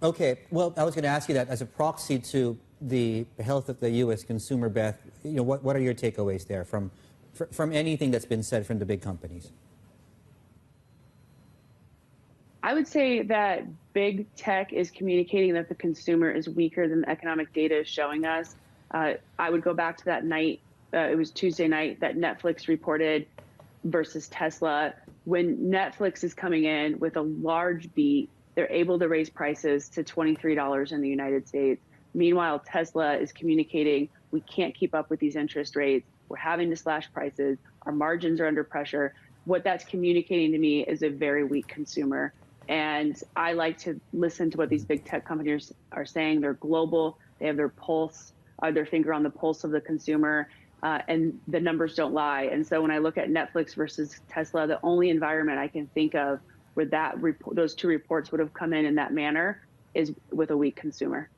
Okay, well, I was going to ask you that as a proxy to the health of the U.S. consumer, Beth. What are your takeaways there from anything that's been said from the big companies? I would say that big tech is communicating that the consumer is weaker than the economic data is showing us. I would go back to that night, it was Tuesday night, that Netflix reported versus Tesla. When Netflix is coming in with a large beat, they're able to raise prices to $23 in the United States. Meanwhile, Tesla is communicating, we can't keep up with these interest rates. We're having to slash prices. Our margins are under pressure. What that's communicating to me is a very weak consumer. And I like to listen to what these big tech companies are saying. They're global. They have their pulse, their finger on the pulse of the consumer, and the numbers don't lie. And so when I look at Netflix versus Tesla, the only environment I can think of where those two reports would have come in that manner is with a weak consumer.